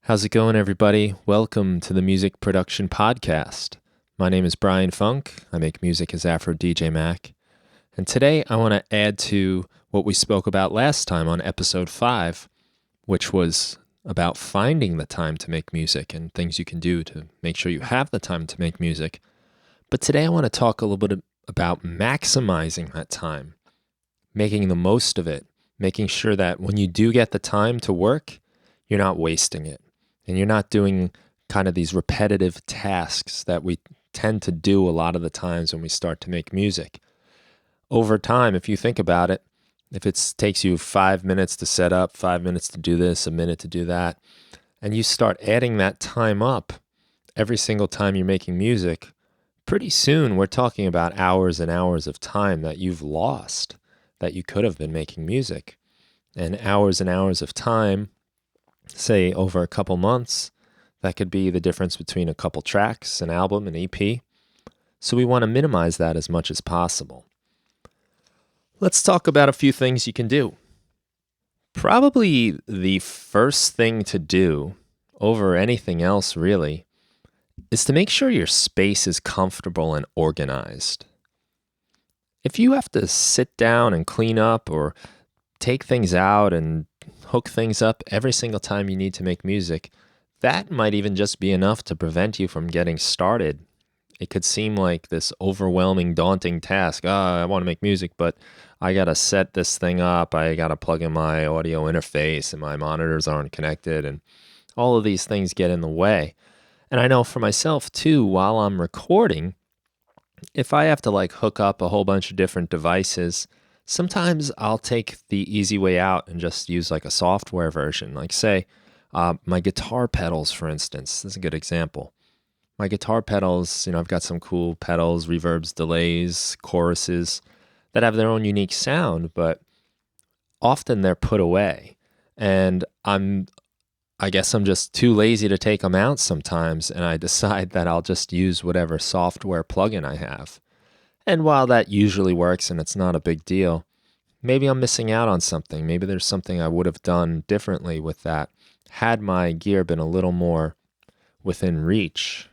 How's it going, everybody? Welcome to the Music Production Podcast. My name is Brian Funk. I make music as AfroDJMac. And today I want to add to what we spoke about last time on episode 5, which was about finding the time to make music and things you can do to make sure you have the time to make music. But today I want to talk a little bit about maximizing that time, making the most of it, making sure that when you do get the time to work, you're not wasting it. And you're not doing kind of these repetitive tasks that we tend to do a lot of the times when we start to make music. Over time, if you think about it, if it takes you 5 minutes to set up, 5 minutes to do this, a minute to do that, and you start adding that time up every single time you're making music, pretty soon we're talking about hours and hours of time that you've lost that you could have been making music. And hours of time, say over a couple months, that could be the difference between a couple tracks, an album, an EP. So we want to minimize that as much as possible. Let's talk about a few things you can do. Probably the first thing to do, over anything else really, is to make sure your space is comfortable and organized. If you have to sit down and clean up or take things out and hook things up every single time you need to make music, that might even just be enough to prevent you from getting started. It could seem like this overwhelming, daunting task. I want to make music, but I got to set this thing up. I got to plug in my audio interface and my monitors aren't connected, and all of these things get in the way. And I know for myself too, while I'm recording, if I have to hook up a whole bunch of different devices, sometimes I'll take the easy way out and just use a software version. Say, my guitar pedals, for instance. This is a good example. My guitar pedals, I've got some cool pedals, reverbs, delays, choruses that have their own unique sound, but often they're put away. And I guess I'm just too lazy to take them out sometimes, and I decide that I'll just use whatever software plugin I have. And while that usually works and it's not a big deal, maybe I'm missing out on something. Maybe there's something I would have done differently with that had my gear been a little more within reach.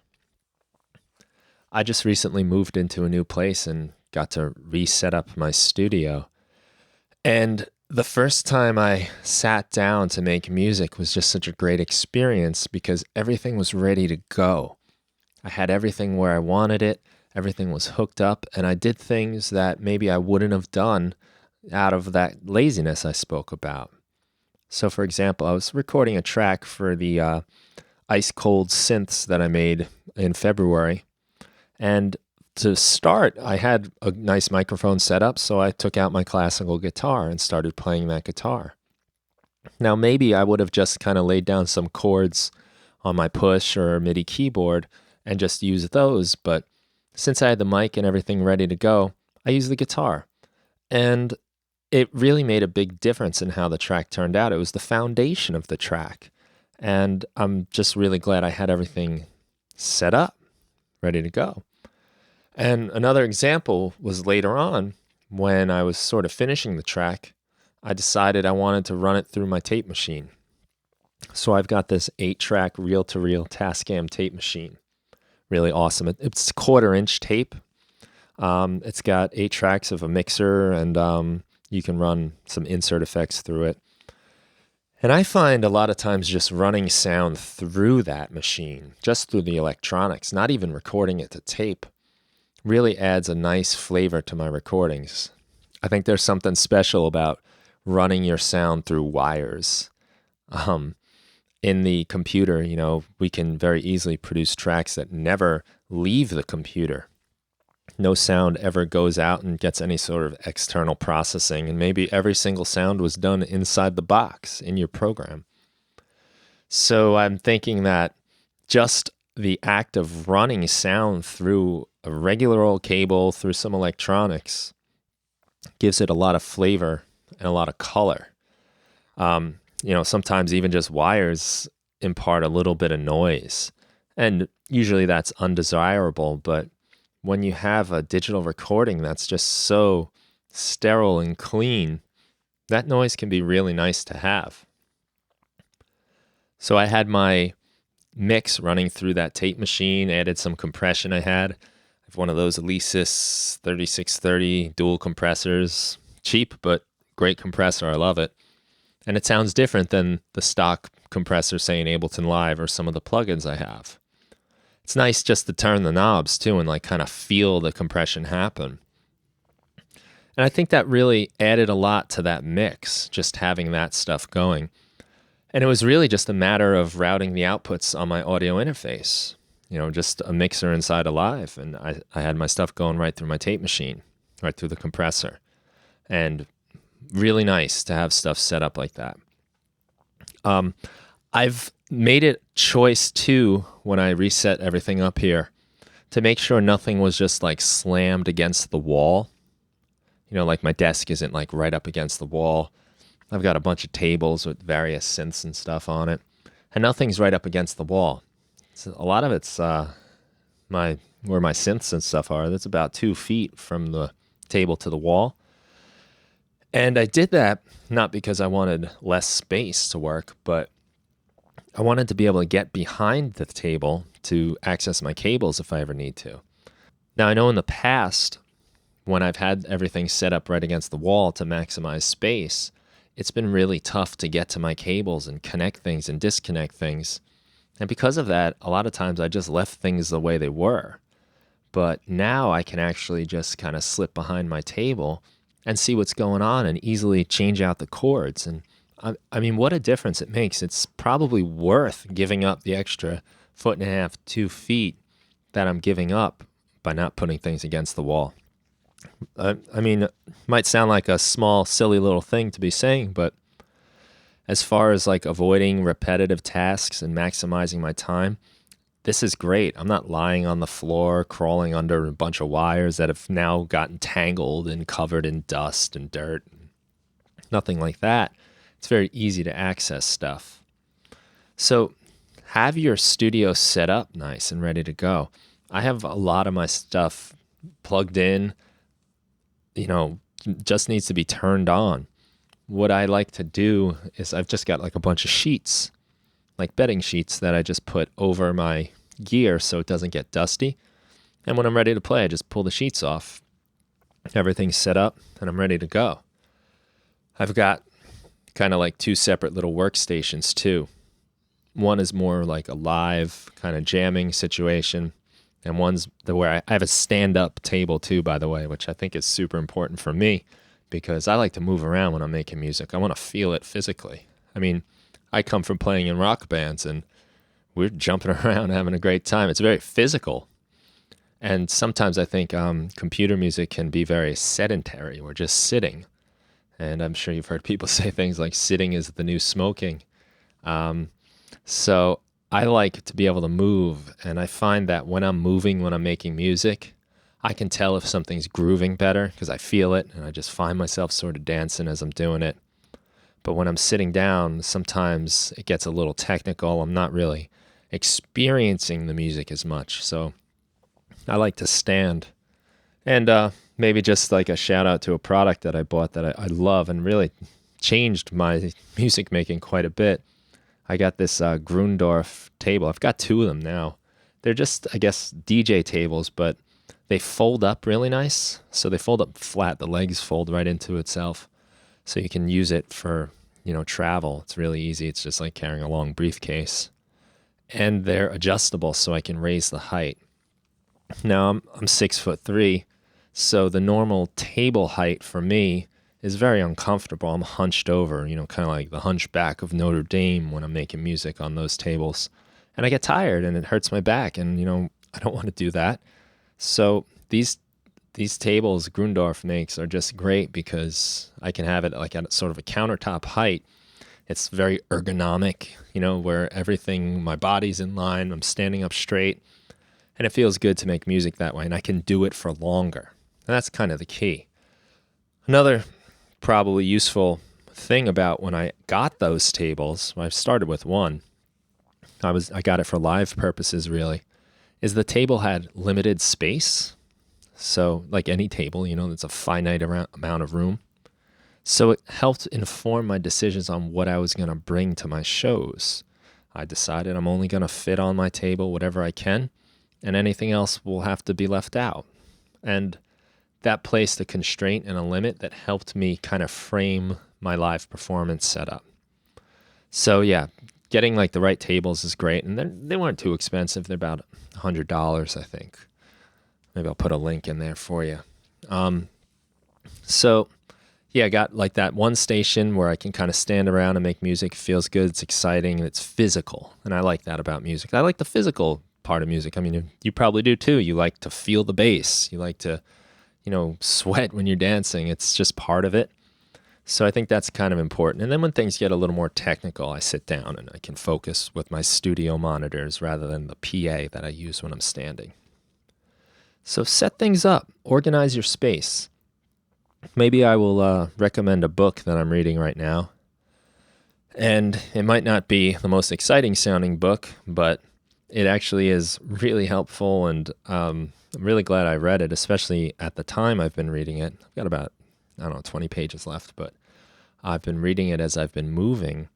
I just recently moved into a new place and got to reset up my studio. And the first time I sat down to make music was just such a great experience because everything was ready to go. I had everything where I wanted it. Everything was hooked up, and I did things that maybe I wouldn't have done out of that laziness I spoke about. So, for example, I was recording a track for the ice cold synths that I made in February. And to start, I had a nice microphone set up, so I took out my classical guitar and started playing that guitar. Now, maybe I would have just kind of laid down some chords on my push or MIDI keyboard and just used those, but since I had the mic and everything ready to go, I used the guitar. And it really made a big difference in how the track turned out. It was the foundation of the track. And I'm just really glad I had everything set up, ready to go. And another example was later on when I was sort of finishing the track, I decided I wanted to run it through my tape machine. So I've got this 8-track reel-to-reel Tascam tape machine. Really awesome. It's 1/4-inch tape. It's got 8 tracks of a mixer, and you can run some insert effects through it. And I find a lot of times just running sound through that machine, just through the electronics, not even recording it to tape, really adds a nice flavor to my recordings. I think there's something special about running your sound through wires. In the computer, we can very easily produce tracks that never leave the computer. No sound ever goes out and gets any sort of external processing, and maybe every single sound was done inside the box in your program. So I'm thinking that just the act of running sound through a regular old cable, through some electronics, gives it a lot of flavor and a lot of color. Sometimes even just wires impart a little bit of noise. And usually that's undesirable, but when you have a digital recording that's just so sterile and clean, that noise can be really nice to have. So I had my mix running through that tape machine, added some compression I had. I have one of those Alesis 3630 dual compressors. Cheap, but great compressor. I love it. And it sounds different than the stock compressor, say in Ableton Live or some of the plugins I have. It's nice just to turn the knobs too and like kind of feel the compression happen. And I think that really added a lot to that mix, just having that stuff going. And it was really just a matter of routing the outputs on my audio interface, just a mixer inside a Live. And I had my stuff going right through my tape machine, right through the compressor. And really nice to have stuff set up like that. I've made it choice too, when I reset everything up here, to make sure nothing was just like slammed against the wall. Like my desk isn't like right up against the wall. I've got a bunch of tables with various synths and stuff on it, and nothing's right up against the wall. So a lot of it's where my synths and stuff are. That's about 2 feet from the table to the wall. And I did that not because I wanted less space to work, but I wanted to be able to get behind the table to access my cables if I ever need to. Now, I know in the past, when I've had everything set up right against the wall to maximize space, it's been really tough to get to my cables and connect things and disconnect things. And because of that, a lot of times I just left things the way they were. But now I can actually just kind of slip behind my table and see what's going on and easily change out the chords. And I mean, what a difference it makes. It's probably worth giving up the extra 1.5 to 2 feet that I'm giving up by not putting things against the wall. I mean, it might sound like a small, silly little thing to be saying, but as far as like avoiding repetitive tasks and maximizing my time, this is great. I'm not lying on the floor, crawling under a bunch of wires that have now gotten tangled and covered in dust and dirt. Nothing like that. It's very easy to access stuff. So have your studio set up nice and ready to go. I have a lot of my stuff plugged in, just needs to be turned on. What I like to do is I've just got like a bunch of sheets, like bedding sheets that I just put over my gear so it doesn't get dusty. And when I'm ready to play, I just pull the sheets off. Everything's set up and I'm ready to go. I've got kind of like 2 separate little workstations too. One is more like a live kind of jamming situation. And one's where I have a stand-up table too, by the way, which I think is super important for me because I like to move around when I'm making music. I want to feel it physically. I mean, I come from playing in rock bands and we're jumping around having a great time. It's very physical. And sometimes I think computer music can be very sedentary. We're just sitting. And I'm sure you've heard people say things like sitting is the new smoking. So I like to be able to move, and I find that when I'm moving, when I'm making music, I can tell if something's grooving better because I feel it, and I just find myself sort of dancing as I'm doing it. But when I'm sitting down, sometimes it gets a little technical. I'm not really experiencing the music as much, so I like to stand. And maybe just like a shout out to a product that I bought that I love and really changed my music making quite a bit. I got this Grundorf table. I've got 2 of them now. They're just, I guess, DJ tables, but they fold up really nice. So they fold up flat. The legs fold right into itself. So you can use it for, travel. It's really easy. It's just like carrying a long briefcase. And they're adjustable so I can raise the height. Now, I'm 6'3", so the normal table height for me is very uncomfortable. I'm hunched over, kind of like the hunchback of Notre Dame when I'm making music on those tables. And I get tired and it hurts my back and, I don't want to do that. So these tables Grundorf makes are just great because I can have it like at sort of a countertop height. It's very ergonomic, where everything, my body's in line, I'm standing up straight, and it feels good to make music that way, and I can do it for longer. And that's kind of the key. Another probably useful thing about when I got those tables, I started with one, I got it for live purposes really, is the table had limited space. So like any table, it's a finite amount of room. So it helped inform my decisions on what I was going to bring to my shows. I decided I'm only going to fit on my table whatever I can, and anything else will have to be left out. And that placed a constraint and a limit that helped me kind of frame my live performance setup. So yeah, getting like the right tables is great, and they weren't too expensive. They're about $100, I think. Maybe I'll put a link in there for you. So yeah, I got like that one station where I can kind of stand around and make music. It feels good, it's exciting, and it's physical. And I like that about music. I like the physical part of music. I mean, you probably do too. You like to feel the bass. You like to, sweat when you're dancing. It's just part of it. So I think that's kind of important. And then when things get a little more technical, I sit down and I can focus with my studio monitors rather than the PA that I use when I'm standing. So set things up. Organize your space. Maybe I will recommend a book that I'm reading right now. And it might not be the most exciting sounding book, but it actually is really helpful, and I'm really glad I read it, especially at the time I've been reading it. I've got about, 20 pages left, but I've been reading it as I've been moving.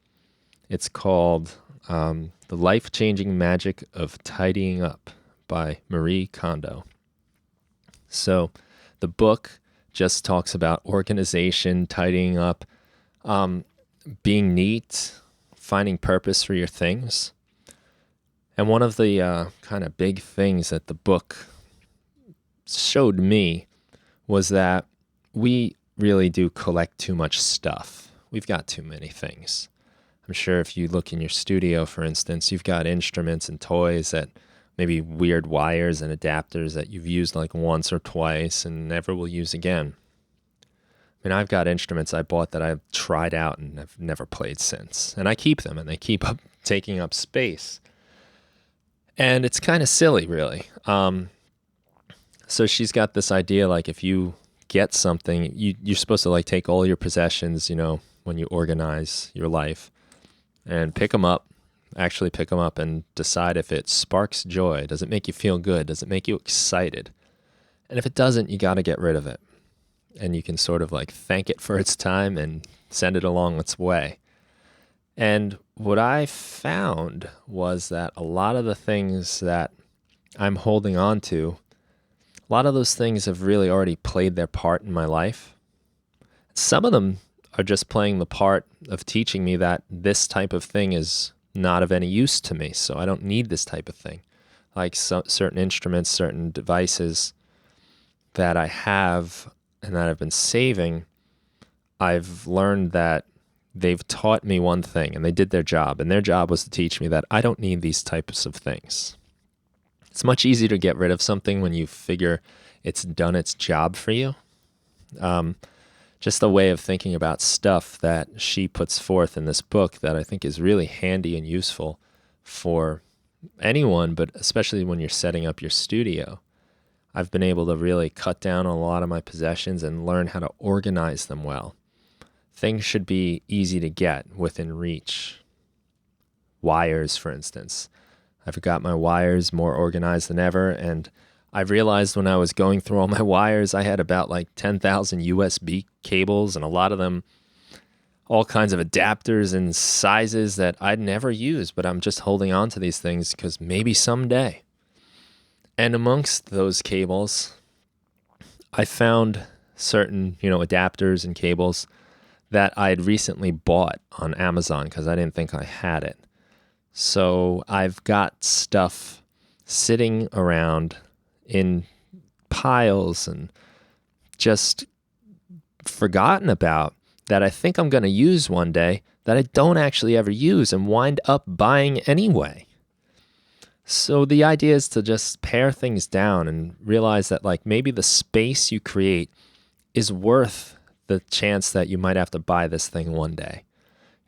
It's called The Life-Changing Magic of Tidying Up by Marie Kondo. So the book just talks about organization, tidying up, being neat, finding purpose for your things. And one of the kind of big things that the book showed me was that we really do collect too much stuff. We've got too many things. I'm sure if you look in your studio, for instance, you've got instruments and toys that maybe weird wires and adapters that you've used like once or twice and never will use again. I mean, I've got instruments I bought that I've tried out and I've never played since. And I keep them, and they keep taking up space. And it's kind of silly, really. So she's got this idea, like if you get something, you're supposed to like take all your possessions, when you organize your life, and pick them up and decide if it sparks joy. Does it make you feel good? Does it make you excited? And if it doesn't, you got to get rid of it. And you can sort of like thank it for its time and send it along its way. And what I found was that a lot of the things that I'm holding on to, a lot of those things have really already played their part in my life. Some of them are just playing the part of teaching me that this type of thing is not of any use to me, so I don't need this type of thing. Like certain instruments, certain devices that I have and that I've been saving, I've learned that they've taught me one thing, and they did their job, and their job was to teach me that I don't need these types of things. It's much easier to get rid of something when you figure it's done its job for you. Just a way of thinking about stuff that she puts forth in this book that I think is really handy and useful for anyone, but especially when you're setting up your studio. I've been able to really cut down on a lot of my possessions and learn how to organize them well. Things should be easy to get, within reach. Wires, for instance. I've got my wires more organized than ever, and I realized when I was going through all my wires, I had about like 10,000 USB cables, and a lot of them, all kinds of adapters and sizes that I'd never use, but I'm just holding on to these things because maybe someday. And amongst those cables, I found certain, adapters and cables that I had recently bought on Amazon because I didn't think I had it. So I've got stuff sitting around in piles and just forgotten about that I think I'm going to use one day that I don't actually ever use and wind up buying anyway. So the idea is to just pare things down and realize that like maybe the space you create is worth the chance that you might have to buy this thing one day.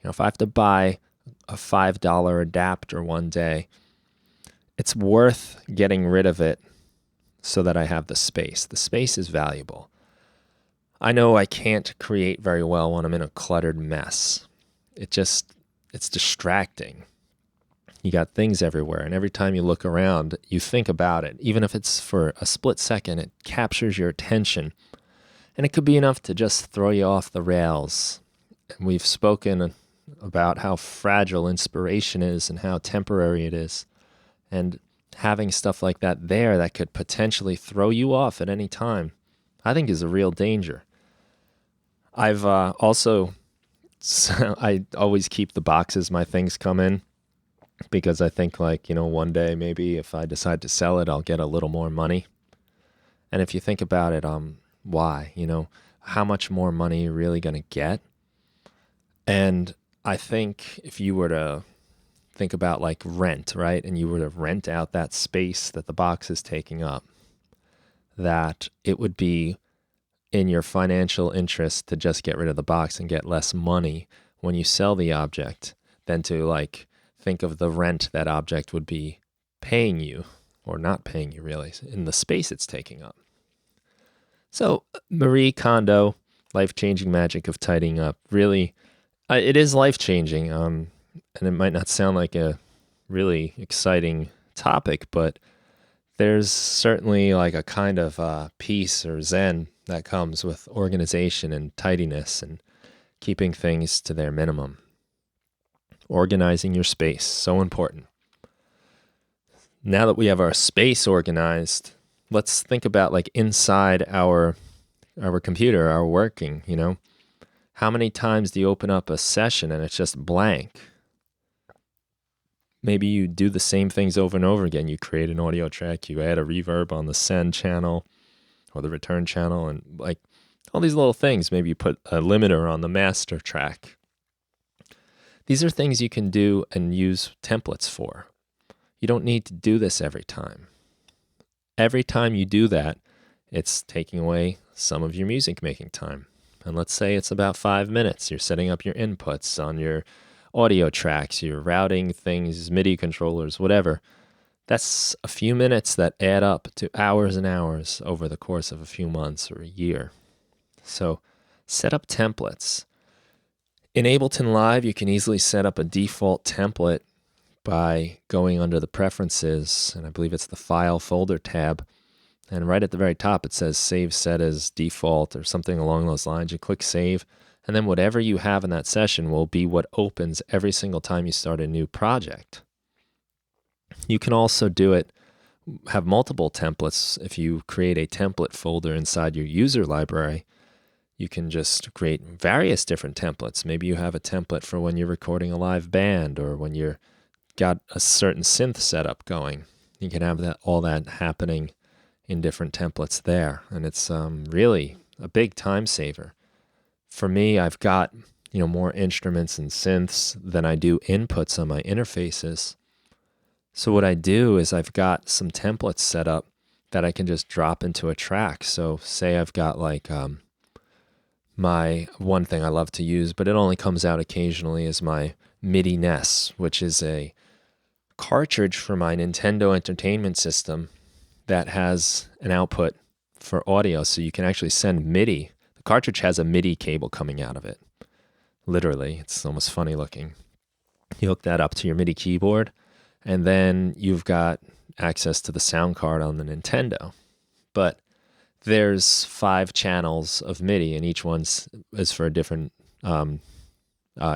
If I have to buy a $5 adapter one day, it's worth getting rid of it so that I have the space. The space is valuable. I know I can't create very well when I'm in a cluttered mess. It's distracting. You got things everywhere, and every time you look around, you think about it. Even if it's for a split second, it captures your attention. And it could be enough to just throw you off the rails. And we've spoken about how fragile inspiration is and how temporary it is. And having stuff like that there that could potentially throw you off at any time, I think is a real danger. I've also, I always keep the boxes my things come in because I think like, one day maybe if I decide to sell it, I'll get a little more money. And if you think about it, why? How much more money you're really going to get? And I think if you were to think about like rent, right? And you were to rent out that space that the box is taking up, that it would be in your financial interest to just get rid of the box and get less money when you sell the object than to like think of the rent that object would be paying you, or not paying you really, in the space it's taking up. So Marie Kondo, Life-Changing Magic of Tidying Up, really, it is life-changing, and it might not sound like a really exciting topic, but there's certainly like a kind of peace or zen that comes with organization and tidiness and keeping things to their minimum. Organizing your space, so important. Now that we have our space organized, let's think about like inside our computer, our working, How many times do you open up a session and it's just blank? Maybe you do the same things over and over again. You create an audio track, you add a reverb on the send channel or the return channel, and like all these little things. Maybe you put a limiter on the master track. These are things you can do and use templates for. You don't need to do this every time. Every time you do that, it's taking away some of your music making time. And let's say it's about 5 minutes. You're setting up your inputs on your audio tracks, you're routing things, MIDI controllers, whatever. That's a few minutes that add up to hours and hours over the course of a few months or a year. So set up templates. In Ableton Live, you can easily set up a default template by going under the preferences, and I believe it's the file folder tab. And right at the very top, it says save set as default or something along those lines. You click save, and then whatever you have in that session will be what opens every single time you start a new project. You can also have multiple templates. If you create a template folder inside your user library, you can just create various different templates. Maybe you have a template for when you're recording a live band or when you're got a certain synth setup going. You can have all that happening in different templates there, and it's really a big time saver. For me, I've got more instruments and synths than I do inputs on my interfaces. So what I do is I've got some templates set up that I can just drop into a track. So say I've got like my one thing I love to use, but it only comes out occasionally, is my MIDI NES, which is a cartridge for my Nintendo Entertainment System that has an output for audio, so you can actually send MIDI. The cartridge has a MIDI cable coming out of it. Literally, it's almost funny looking. You hook that up to your MIDI keyboard, and then you've got access to the sound card on the Nintendo. But there's 5 channels of MIDI, and each one is for a different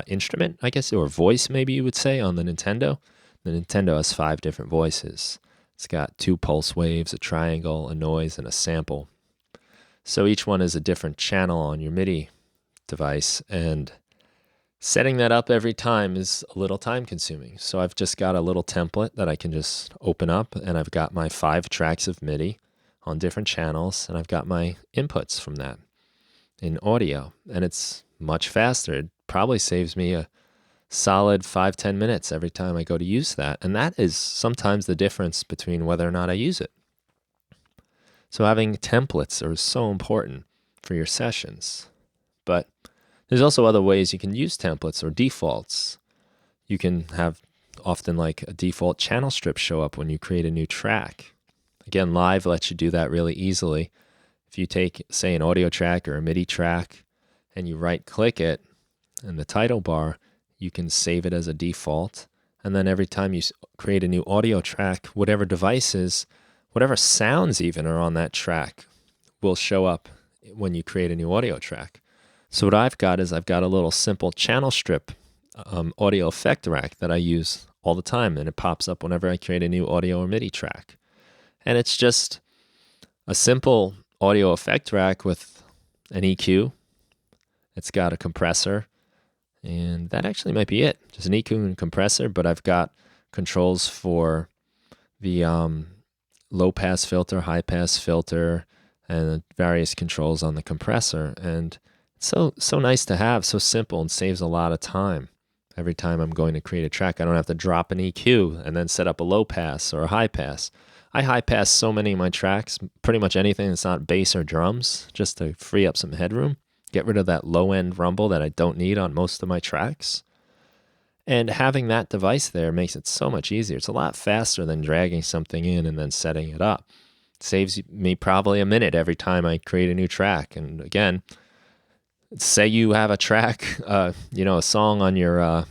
instrument, I guess, or voice, maybe you would say, on the Nintendo. The Nintendo has 5 different voices. It's got 2 pulse waves, a triangle, a noise, and a sample. So each one is a different channel on your MIDI device, and setting that up every time is a little time consuming. So I've just got a little template that I can just open up, and I've got my 5 tracks of MIDI on different channels, and I've got my inputs from that in audio, and it's much faster. It probably saves me a solid 5-10 minutes every time I go to use that. And that is sometimes the difference between whether or not I use it. So having templates are so important for your sessions. But there's also other ways you can use templates or defaults. You can have often like a default channel strip show up when you create a new track. Again, Live lets you do that really easily. If you take, say, an audio track or a MIDI track and you right-click it in the title bar, you can save it as a default, and then every time you create a new audio track, whatever devices, whatever sounds even are on that track will show up when you create a new audio track. So what I've got is I've got a little simple channel strip audio effect rack that I use all the time, and it pops up whenever I create a new audio or MIDI track. And it's just a simple audio effect rack with an EQ. It's got a compressor, and that actually might be it. Just an EQ and compressor, but I've got controls for the low pass filter, high pass filter, and various controls on the compressor. And it's so nice to have, so simple, and saves a lot of time. Every time I'm going to create a track, I don't have to drop an EQ and then set up a low pass or a high pass. I high pass so many of my tracks, pretty much anything that's not bass or drums, just to free up some headroom, get rid of that low end rumble that I don't need on most of my tracks. And having that device there makes it so much easier. It's a lot faster than dragging something in and then setting it up. It saves me probably a minute every time I create a new track. And again, say you have a track, a song on your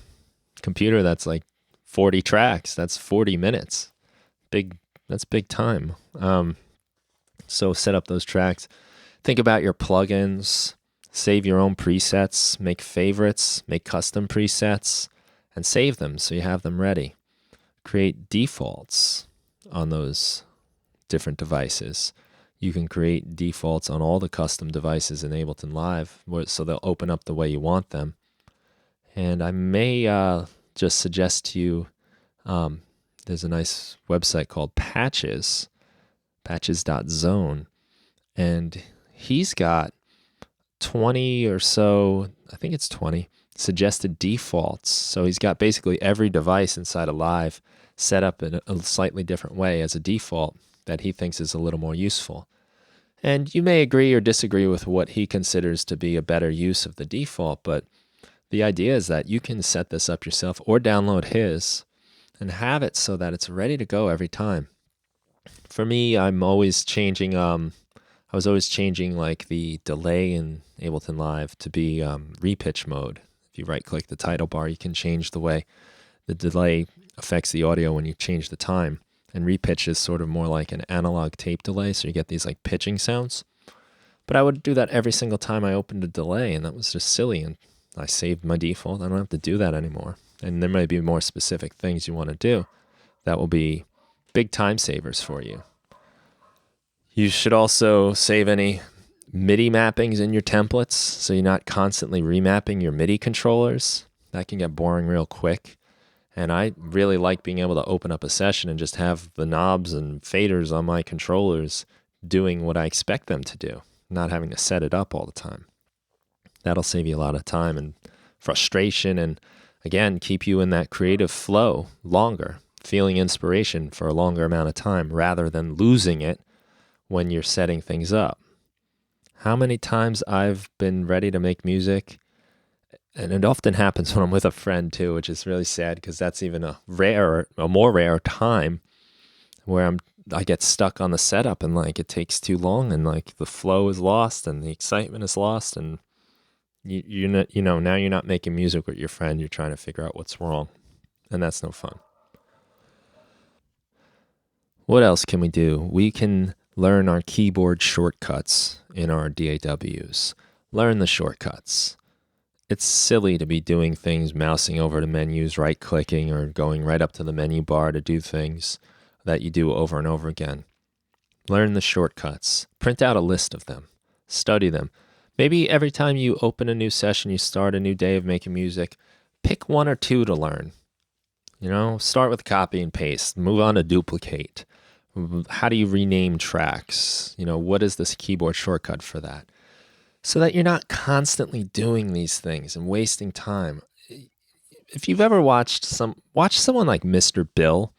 computer that's like 40 tracks. That's 40 minutes. That's big time. So set up those tracks. Think about your plugins. Save your own presets. Make favorites. Make custom presets. And save them so you have them ready. Create defaults on those different devices. You can create defaults on all the custom devices in Ableton Live, so they'll open up the way you want them. And I may just suggest to you, there's a nice website called patches.zone, and he's got 20 or so, I think it's 20, suggested defaults. So he's got basically every device inside of Live set up in a slightly different way as a default that he thinks is a little more useful. And you may agree or disagree with what he considers to be a better use of the default, but the idea is that you can set this up yourself or download his and have it so that it's ready to go every time. For me, I'm always changing, I was always changing like the delay in Ableton Live to be repitch mode. If you right-click the title bar, you can change the way the delay affects the audio when you change the time. And repitch is sort of more like an analog tape delay, so you get these like pitching sounds. But I would do that every single time I opened a delay, and that was just silly. And I saved my default. I don't have to do that anymore. And there might be more specific things you want to do that will be big time savers for you. You should also save any MIDI mappings in your templates, so you're not constantly remapping your MIDI controllers. That can get boring real quick. And I really like being able to open up a session and just have the knobs and faders on my controllers doing what I expect them to do, not having to set it up all the time. That'll save you a lot of time and frustration, and again, keep you in that creative flow longer, feeling inspiration for a longer amount of time rather than losing it when you're setting things up. How many times I've been ready to make music, and it often happens when I'm with a friend too, which is really sad because that's even a more rare time where I get stuck on the setup and like it takes too long and like the flow is lost and the excitement is lost, and now you're not making music with your friend. You're trying to figure out what's wrong, and that's no fun. What else can we do? We can learn our keyboard shortcuts in our DAWs. Learn the shortcuts. It's silly to be doing things, mousing over the menus, right-clicking, or going right up to the menu bar to do things that you do over and over again. Learn the shortcuts. Print out a list of them. Study them. Maybe every time you open a new session, you start a new day of making music, pick one or two to learn. Start with copy and paste. Move on to duplicate. How do you rename tracks? What is this keyboard shortcut for that? So that you're not constantly doing these things and wasting time. If you've ever watch someone like Mr. Bill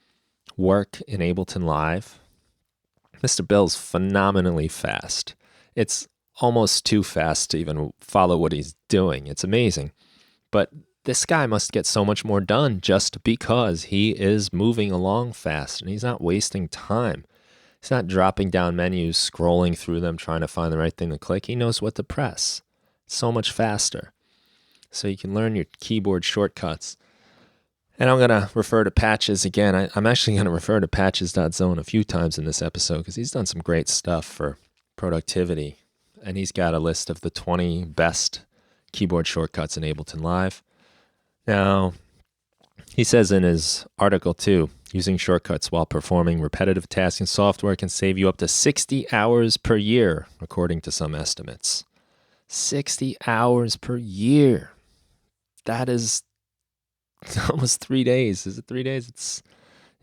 work in Ableton Live, Mr. Bill's phenomenally fast. It's almost too fast to even follow what he's doing. It's amazing. But this guy must get so much more done just because he is moving along fast and he's not wasting time. He's not dropping down menus, scrolling through them, trying to find the right thing to click. He knows what to press. It's so much faster. So you can learn your keyboard shortcuts. And I'm going to refer to Patches again. I'm actually going to refer to patches.zone a few times in this episode because he's done some great stuff for productivity. And he's got a list of the 20 best keyboard shortcuts in Ableton Live. Now, he says in his article too, using shortcuts while performing repetitive tasks in software can save you up to 60 hours per year, according to some estimates. 60 hours per year. That is almost 3 days. Is it 3 days?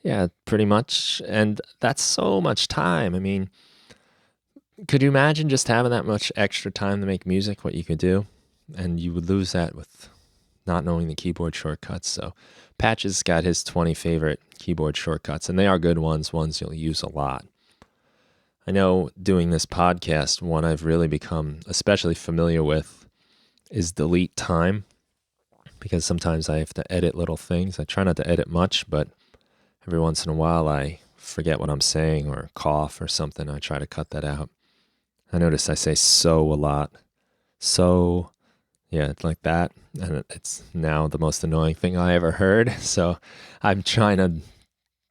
Yeah, pretty much. And that's so much time. I mean, could you imagine just having that much extra time to make music, what you could do? And you would lose that with not knowing the keyboard shortcuts. So Patch's got his 20 favorite keyboard shortcuts, and they are good ones you'll use a lot. I know doing this podcast, one I've really become especially familiar with is delete time, because sometimes I have to edit little things. I try not to edit much, but every once in a while I forget what I'm saying or cough or something. I try to cut that out. I notice I say so a lot. So, yeah, it's like that. And it's now the most annoying thing I ever heard. So I'm trying to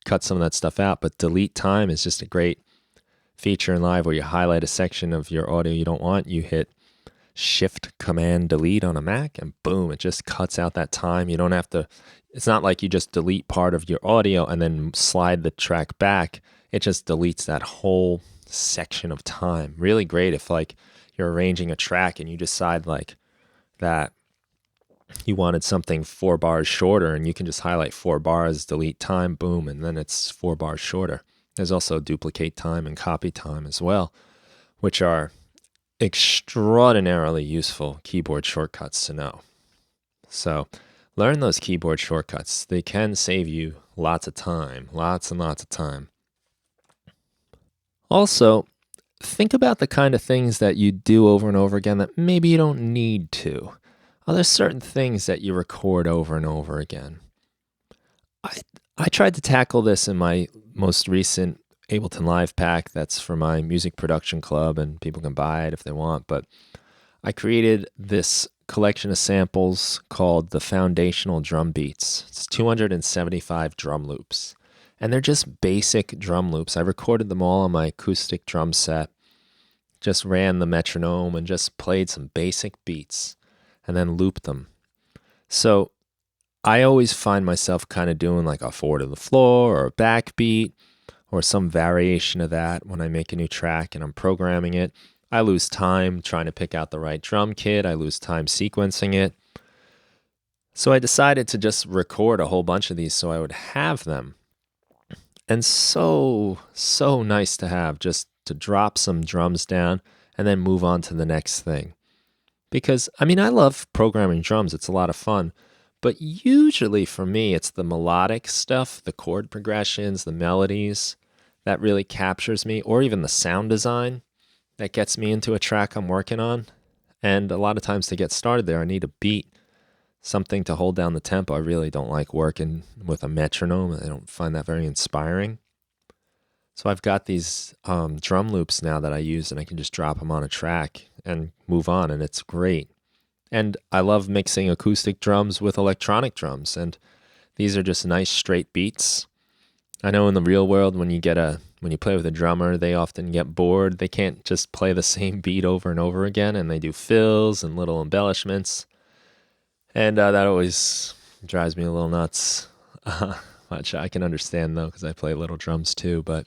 cut some of that stuff out. But delete time is just a great feature in Live where you highlight a section of your audio you don't want. You hit Shift Command Delete on a Mac, and boom, it just cuts out that time. You don't have to, it's not like you just delete part of your audio and then slide the track back. It just deletes that whole section of time. Really great if like you're arranging a track and you decide like that you wanted something 4 bars shorter, and you can just highlight 4 bars, delete time, boom, and then it's 4 bars shorter. There's also duplicate time and copy time as well, which are extraordinarily useful keyboard shortcuts to know. So learn those keyboard shortcuts. They can save you lots of time, lots and lots of time. Also, think about the kind of things that you do over and over again that maybe you don't need to. Are there certain things that you record over and over again? I tried to tackle this in my most recent Ableton Live pack that's for my music production club, and people can buy it if they want. But I created this collection of samples called the Foundational Drum Beats. It's 275 drum loops, and they're just basic drum loops. I recorded them all on my acoustic drum set, just ran the metronome and just played some basic beats and then looped them. So I always find myself kind of doing like a 4 to the floor or a backbeat or some variation of that when I make a new track and I'm programming it. I lose time trying to pick out the right drum kit. I lose time sequencing it. So I decided to just record a whole bunch of these so I would have them. And so nice to have, just to drop some drums down and then move on to the next thing. Because, I mean, I love programming drums. It's a lot of fun. But usually for me, it's the melodic stuff, the chord progressions, the melodies that really captures me, or even the sound design that gets me into a track I'm working on. And a lot of times to get started there, I need a beat, something to hold down the tempo. I really don't like working with a metronome. I don't find that very inspiring. So I've got these drum loops now that I use, and I can just drop them on a track and move on, and it's great. And I love mixing acoustic drums with electronic drums, and these are just nice straight beats. I know in the real world, when you play with a drummer, they often get bored. They can't just play the same beat over and over again, and they do fills and little embellishments. And that always drives me a little nuts, which I can understand, though, because I play little drums too. But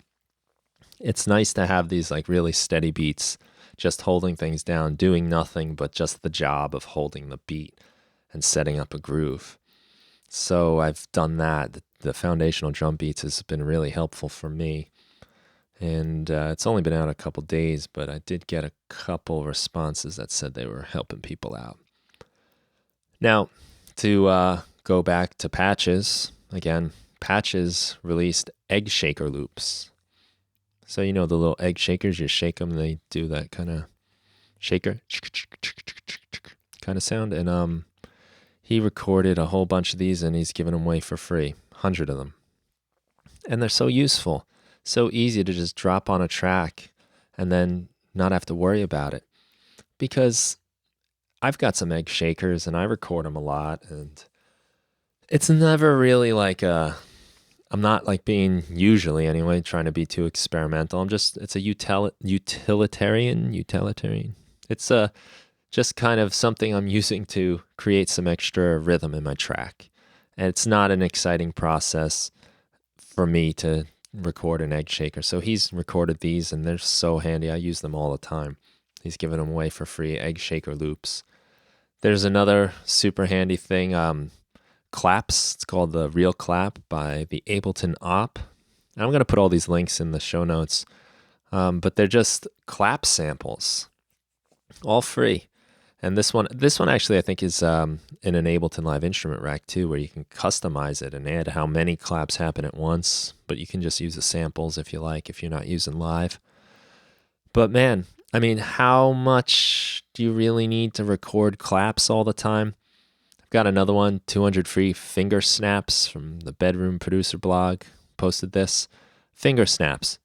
it's nice to have these like really steady beats, just holding things down, doing nothing but just the job of holding the beat and setting up a groove. So I've done that. The foundational drum beats has been really helpful for me. And it's only been out a couple days, but I did get a couple responses that said they were helping people out. Now, to go back to Patches, again, Patches released egg shaker loops. So you know the little egg shakers, you shake them, they do that kind of shaker kind of sound. And he recorded a whole bunch of these, and he's giving them away for free, 100 of them. And they're so useful, so easy to just drop on a track and then not have to worry about it. Because I've got some egg shakers, and I record them a lot, and it's never really like I'm not like being, usually anyway, trying to be too experimental. It's a utilitarian. It's just kind of something I'm using to create some extra rhythm in my track. And it's not an exciting process for me to record an egg shaker. So he's recorded these and they're so handy. I use them all the time. He's given them away for free, egg shaker loops. There's another super handy thing, claps. It's called the Real Clap by the Ableton Op. And I'm going to put all these links in the show notes. But they're just clap samples, all free. And this one actually I think is in an Ableton Live instrument rack too, where you can customize it and add how many claps happen at once. But you can just use the samples if you like, if you're not using live. But man, I mean, how much do you really need to record claps all the time? I've got another one, 200 free finger snaps from the Bedroom Producer blog. Posted this. Finger snaps.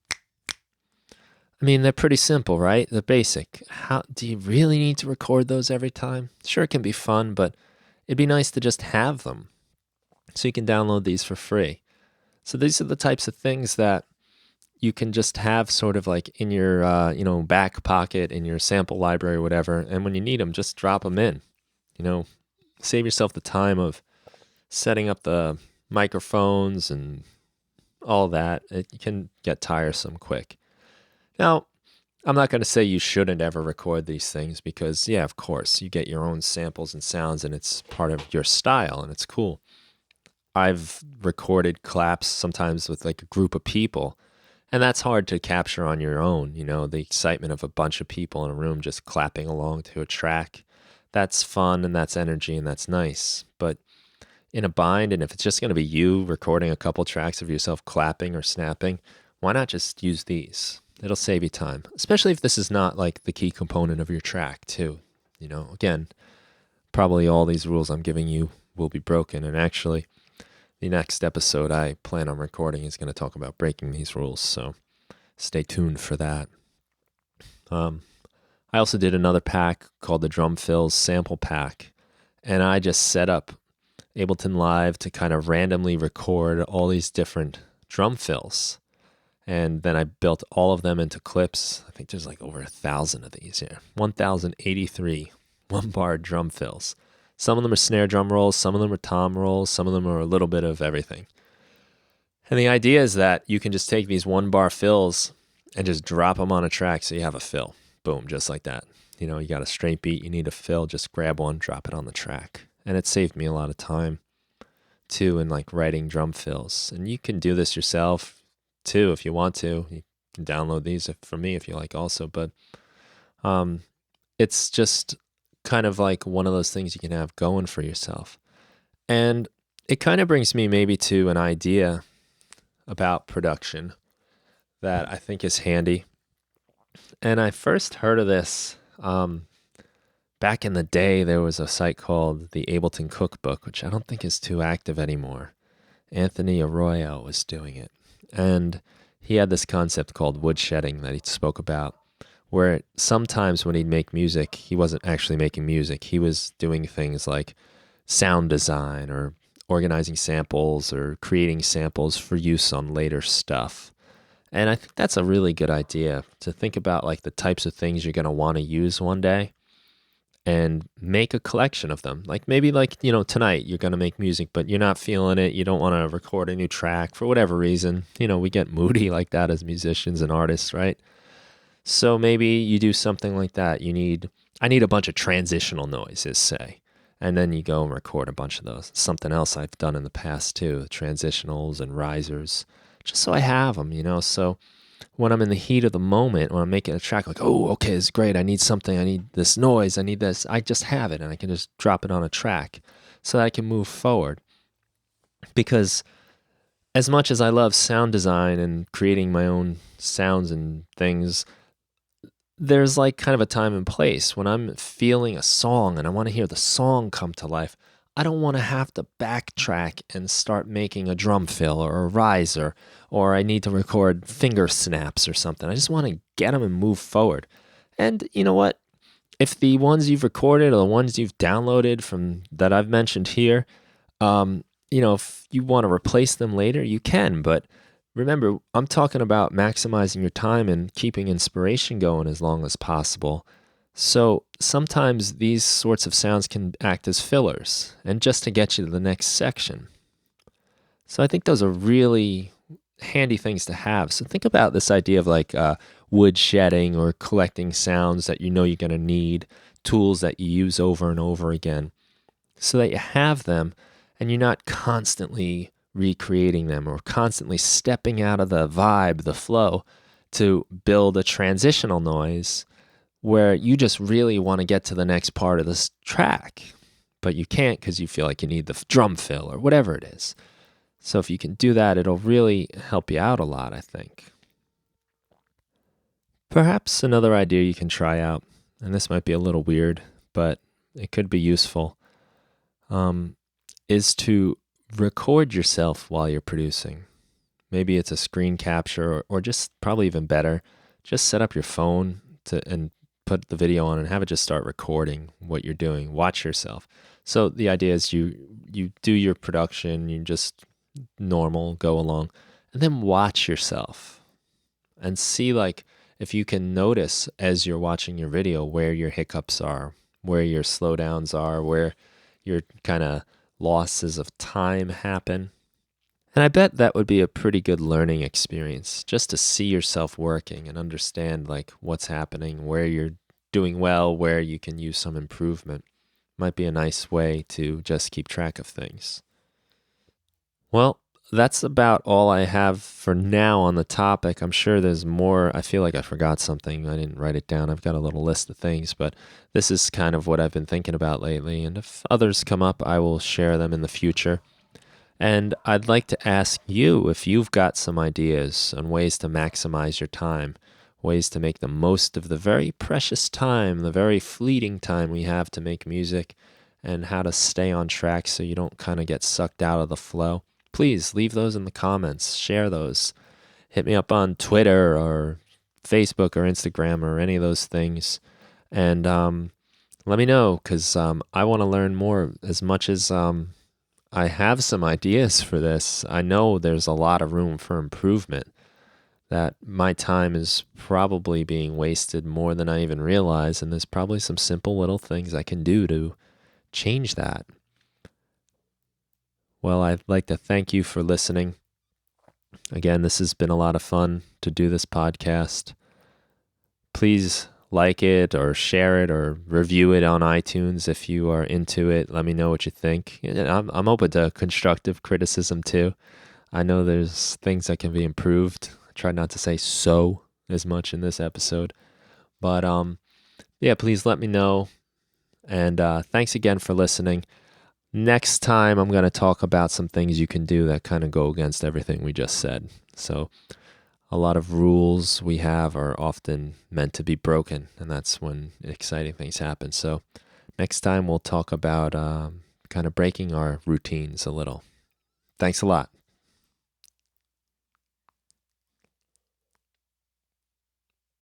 I mean, they're pretty simple, right? They're basic. How do you really need to record those every time? Sure, it can be fun, but it'd be nice to just have them. So you can download these for free. So these are the types of things that you can just have sort of like in your back pocket, in your sample library or whatever. And when you need them, just drop them in. Save yourself the time of setting up the microphones and all that. It can get tiresome quick. Now, I'm not going to say you shouldn't ever record these things because, yeah, of course, you get your own samples and sounds and it's part of your style and it's cool. I've recorded claps sometimes with like a group of people, and that's hard to capture on your own, the excitement of a bunch of people in a room just clapping along to a track. That's fun and that's energy and that's nice. But in a bind, and if it's just going to be you recording a couple tracks of yourself clapping or snapping, why not just use these? It'll save you time, especially if this is not like the key component of your track too. Again, probably all these rules I'm giving you will be broken. And actually, the next episode I plan on recording is going to talk about breaking these rules. So stay tuned for that. I also did another pack called the Drum Fills Sample Pack. And I just set up Ableton Live to kind of randomly record all these different drum fills. And then I built all of them into clips. I think there's like over 1,000 of these here. 1,083 one-bar drum fills. Some of them are snare drum rolls, some of them are tom rolls, some of them are a little bit of everything. And the idea is that you can just take these one-bar fills and just drop them on a track so you have a fill. Boom, just like that. You got a straight beat, you need a fill, just grab one, drop it on the track. And it saved me a lot of time, too, in like writing drum fills. And you can do this yourself too, if you want to. You can download these for me if you like also, but it's just kind of like one of those things you can have going for yourself. And it kind of brings me maybe to an idea about production that I think is handy. And I first heard of this back in the day. There was a site called the Ableton Cookbook, which I don't think is too active anymore. Anthony Arroyo was doing it. And he had this concept called woodshedding that he spoke about, where sometimes when he'd make music, he wasn't actually making music. He was doing things like sound design or organizing samples or creating samples for use on later stuff. And I think that's a really good idea to think about like the types of things you're going to want to use one day and make a collection of them. Like maybe tonight you're going to make music, but you're not feeling it. You don't want to record a new track for whatever reason. We get moody like that as musicians and artists, right? So maybe you do something like that. I need a bunch of transitional noises, say. And then you go and record a bunch of those. Something else I've done in the past too, transitionals and risers, just so I have them, So when I'm in the heat of the moment, when I'm making a track, like, oh, okay, it's great. I need something. I need this noise. I need this. I just have it, and I can just drop it on a track so that I can move forward. Because as much as I love sound design and creating my own sounds and things, there's like kind of a time and place when I'm feeling a song and I want to hear the song come to life. I don't want to have to backtrack and start making a drum fill or a riser, or I need to record finger snaps or something. I just want to get them and move forward. And you know what? If the ones you've recorded or the ones you've downloaded from that I've mentioned here, if you want to replace them later, you can. But remember, I'm talking about maximizing your time and keeping inspiration going as long as possible. So sometimes these sorts of sounds can act as fillers and just to get you to the next section. So I think those are really handy things to have. So think about this idea of like wood shedding or collecting sounds that you know you're going to need, tools that you use over and over again, so that you have them and you're not constantly recreating them or constantly stepping out of the vibe, the flow, to build a transitional noise where you just really want to get to the next part of this track, but you can't because you feel like you need the drum fill or whatever it is. So if you can do that, it'll really help you out a lot, I think. Perhaps another idea you can try out, and this might be a little weird, but it could be useful, is to record yourself while you're producing. Maybe it's a screen capture, or just probably even better, just set up your phone and put the video on and have it just start recording what you're doing. Watch yourself. So the idea is you do your production, you just normal, go along, and then watch yourself and see like if you can notice as you're watching your video where your hiccups are, where your slowdowns are, where your kind of losses of time happen. And I bet that would be a pretty good learning experience, just to see yourself working and understand like what's happening, where you're doing well, where you can use some improvement. Might be a nice way to just keep track of things. Well, that's about all I have for now on the topic. I'm sure there's more. I feel like I forgot something. I didn't write it down. I've got a little list of things, but this is kind of what I've been thinking about lately. And if others come up, I will share them in the future. And I'd like to ask you if you've got some ideas on ways to maximize your time, ways to make the most of the very precious time, the very fleeting time we have to make music, and how to stay on track so you don't kind of get sucked out of the flow. Please leave those in the comments, share those. Hit me up on Twitter or Facebook or Instagram or any of those things. And let me know, because I want to learn more. As much as I have some ideas for this, I know there's a lot of room for improvement, that my time is probably being wasted more than I even realize, and there's probably some simple little things I can do to change that. Well, I'd like to thank you for listening. Again, this has been a lot of fun to do this podcast. Please like it or share it or review it on iTunes if you are into it. Let me know what you think. I'm open to constructive criticism too. I know there's things that can be improved. I try not to say so as much in this episode. But yeah, please let me know. And thanks again for listening. Next time, I'm going to talk about some things you can do that kind of go against everything we just said. So a lot of rules we have are often meant to be broken, and that's when exciting things happen. So next time, we'll talk about kind of breaking our routines a little. Thanks a lot.